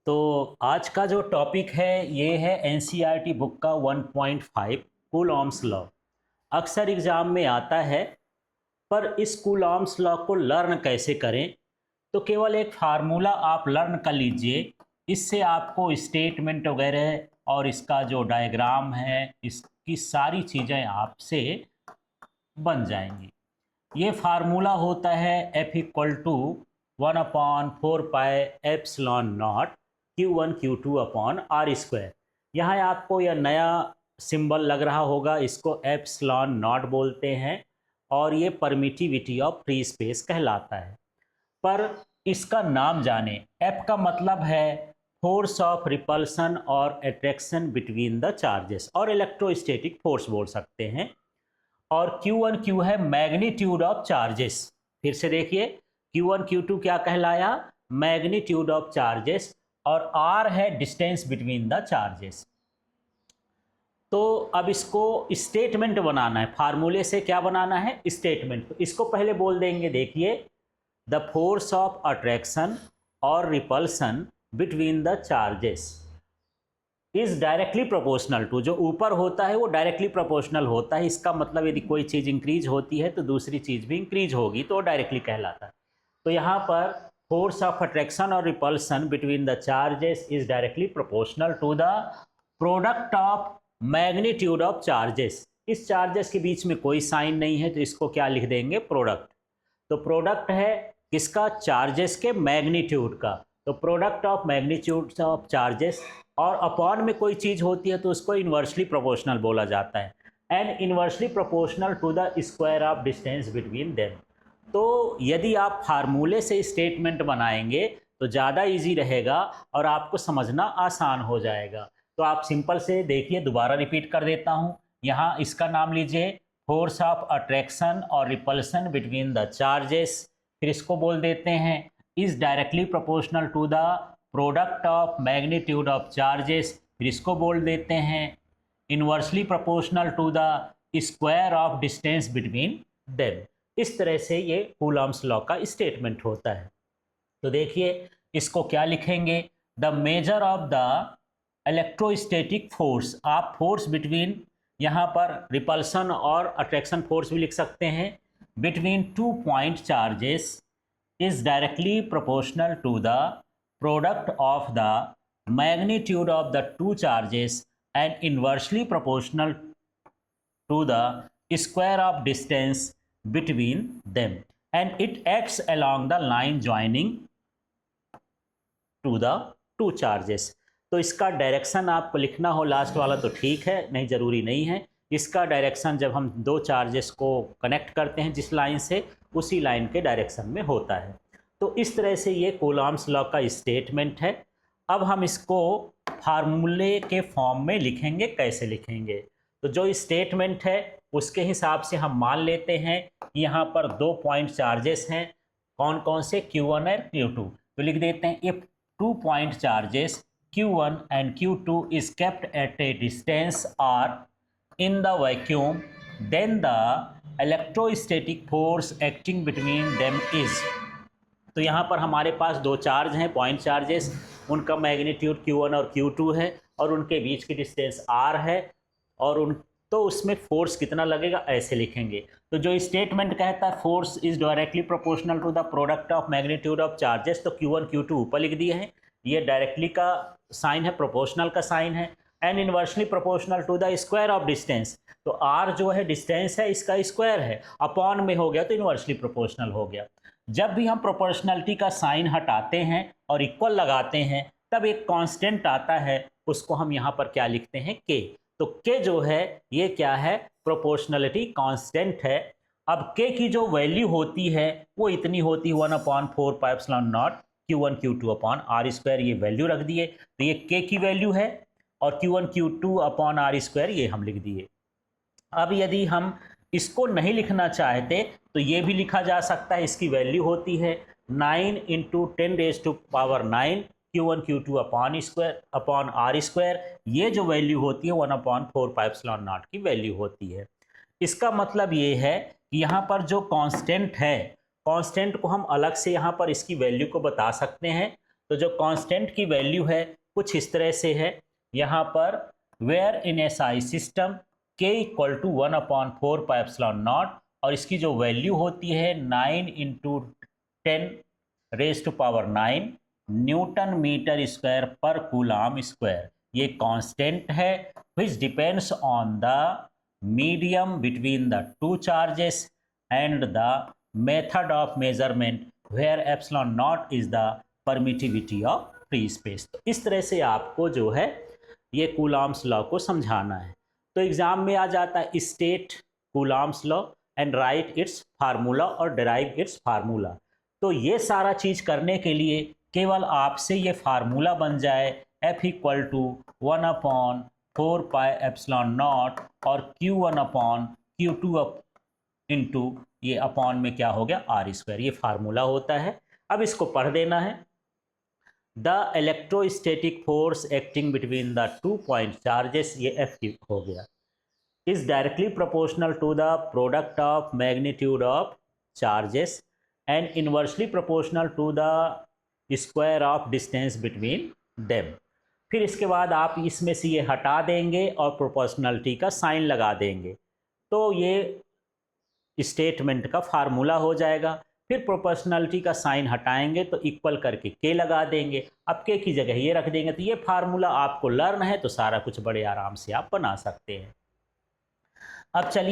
तो आज का जो टॉपिक है ये है एनसीईआरटी बुक का 1.5 कूलॉम्स लॉ। अक्सर एग्जाम में आता है, पर इस कूलॉम्स लॉ को लर्न कैसे करें। तो केवल एक फार्मूला आप लर्न कर लीजिए, इससे आपको स्टेटमेंट वगैरह और इसका जो डायग्राम है इसकी सारी चीज़ें आपसे बन जाएंगी। ये फार्मूला होता है F equal to 1/4 pi epsilon naught Q1 Q2 upon r square. यहाँ आपको यह नया सिंबल लग रहा होगा, इसको एप्सिलॉन नॉट बोलते हैं और ये परमिटिविटी ऑफ फ्री स्पेस कहलाता है। पर इसका नाम जाने। F का मतलब है फोर्स ऑफ रिपल्सन और अट्रैक्शन बिटवीन द चार्जेस, और इलेक्ट्रोस्टैटिक फोर्स बोल सकते हैं। और Q1 Q है मैग्नीट्यूड ऑफ चार्जेस। फिर से देखिए, Q1 Q2 क्या कहलाया? Magnitude of charges. और R है डिस्टेंस बिटवीन द चार्जेस। तो अब इसको स्टेटमेंट बनाना है, फार्मूले से क्या बनाना है? स्टेटमेंट। तो इसको पहले बोल देंगे, देखिए, द फोर्स ऑफ अट्रैक्शन और repulsion between the charges is directly proportional to, जो ऊपर होता है वो डायरेक्टली प्रोपोर्शनल होता है। इसका मतलब यदि कोई चीज़ इंक्रीज होती है तो दूसरी चीज़ भी इंक्रीज होगी, तो डायरेक्टली कहलाता है। तो यहाँ पर फोर्स ऑफ अट्रैक्शन और repulsion between the charges is directly proportional to the product of magnitude of charges. इस चार्जेस के बीच में कोई साइन नहीं है, तो इसको क्या लिख देंगे? प्रोडक्ट। तो प्रोडक्ट है किसका? चार्जेस के मैग्नीट्यूड का। तो product of magnitude of charges, और अपॉन में कोई चीज़ होती है तो उसको इन्वर्सली प्रोपोर्शनल बोला जाता है, and inversely proportional to the square of distance between them. तो यदि आप फार्मूले से स्टेटमेंट बनाएंगे तो ज़्यादा इजी रहेगा और आपको समझना आसान हो जाएगा। तो आप सिंपल से देखिए, दोबारा रिपीट कर देता हूँ। यहाँ इसका नाम लीजिए फोर्स ऑफ अट्रैक्शन और रिपल्सन बिटवीन द चार्जेस। फिर इसको बोल देते हैं is directly proportional to the product of magnitude of charges. फिर इसको बोल देते हैं inversely proportional to the square of distance between them. इस तरह से ये कूलॉम्स लॉ का स्टेटमेंट होता है। तो देखिए, इसको क्या लिखेंगे? The measure of the electrostatic force. आप फोर्स बिटवीन, यहाँ पर रिपल्सन और अट्रैक्शन फोर्स भी लिख सकते हैं, between 2 point charges is directly proportional to the product of the magnitude of the two charges and inversely proportional to the square of distance between them, and it acts along the line joining to the two charges। तो इसका direction आपको लिखना हो last वाला तो ठीक है, नहीं ज़रूरी नहीं है। इसका डायरेक्शन जब हम दो चार्जेस को कनेक्ट करते हैं जिस लाइन से, उसी लाइन के डायरेक्शन में होता है। तो इस तरह से ये कूलॉम्स लॉ का स्टेटमेंट है। अब हम इसको फार्मूले के फॉर्म में लिखेंगे। कैसे लिखेंगे? तो जो स्टेटमेंट है उसके हिसाब से हम मान लेते हैं कि यहाँ पर 2 पॉइंट चार्जेस हैं। कौन कौन से? Q1 और Q2। तो लिख देते हैं if 2 point charges Q1 and Q2 is kept at A distance R in the vacuum, then the electrostatic force acting between them is। तो यहाँ पर हमारे पास दो चार्ज हैं, पॉइंट चार्जेस, उनका मैग्नीट्यूड Q1 और Q2 है और उनके बीच की डिस्टेंस R है, और उन तो उसमें फोर्स कितना लगेगा ऐसे लिखेंगे। तो जो स्टेटमेंट कहता है force is directly proportional to the product of magnitude of charges, तो Q1 Q2 ऊपर लिख दिए हैं। ये डायरेक्टली का साइन है, प्रोपोर्शनल का साइन है, and inversely proportional to the square of distance. तो R जो है डिस्टेंस है, इसका स्क्वायर है, अपॉन में हो गया तो इन्वर्सली प्रोपोर्शनल हो गया। जब भी हम प्रोपोर्शनलिटी का साइन हटाते हैं और इक्वल लगाते हैं तब एक कांस्टेंट आता है, उसको हम यहाँ पर क्या लिखते हैं? K। तो K जो है ये क्या है? प्रोपोर्शनलिटी कांस्टेंट है। अब K की जो वैल्यू होती है वो इतनी होती है 1/4 pi epsilon naught Q1 Q2 upon r square. ये वैल्यू रख दिए, तो ये K की वैल्यू है, और Q1 Q2 upon r square ये हम लिख दिए। अब यदि हम इसको नहीं लिखना चाहते तो ये भी लिखा जा सकता है। इसकी वैल्यू होती है 9 × 10⁻⁹ Q1 Q2 upon square upon r square. ये जो वैल्यू होती है 1/4 पाई एप्सिलॉन नॉट की वैल्यू होती है। इसका मतलब ये है कि यहाँ पर जो कांस्टेंट है, कांस्टेंट को हम अलग से यहाँ पर इसकी वैल्यू को बता सकते हैं। तो जो कांस्टेंट की वैल्यू है कुछ इस तरह से है, यहाँ पर where in SI system k equal to 1/4 pi epsilon naught, और इसकी जो वैल्यू होती है 9 इंटू 10⁻⁹ न्यूटन मीटर स्क्वायर पर कूलाम स्क्वायर। ये कांस्टेंट है which depends on the medium between the two charges and the method of measurement where epsilon naught is the permittivity of free space. तो इस तरह से आपको जो है ये कूलाम्स लॉ को समझाना है। तो एग्जाम में आ जाता है state coulombs law and right it's formula और डिराइव इट्स फार्मूला। तो ये सारा चीज करने के लिए केवल आपसे ये फार्मूला बन जाए F equal to 1/4 pi epsilon naught और Q1/Q2 इंटू ये अपॉन में क्या हो गया R स्क्वायर, ये फार्मूला होता है। अब इसको पढ़ देना है। The electrostatic force acting between the 2 point charges, ये F हो गया, is directly proportional to the product of magnitude of charges and inversely proportional to the square of distance between them। फिर इसके बाद आप इसमें से ये हटा देंगे और प्रोपोर्शनलिटी का साइन लगा देंगे, तो ये स्टेटमेंट का फार्मूला हो जाएगा। फिर प्रोपोर्शनलिटी का साइन हटाएंगे तो इक्वल करके के लगा देंगे, अब के की जगह ये रख देंगे। तो ये फार्मूला आपको लर्न है तो सारा कुछ बड़े आराम से आप बना सकते हैं। अब चलिए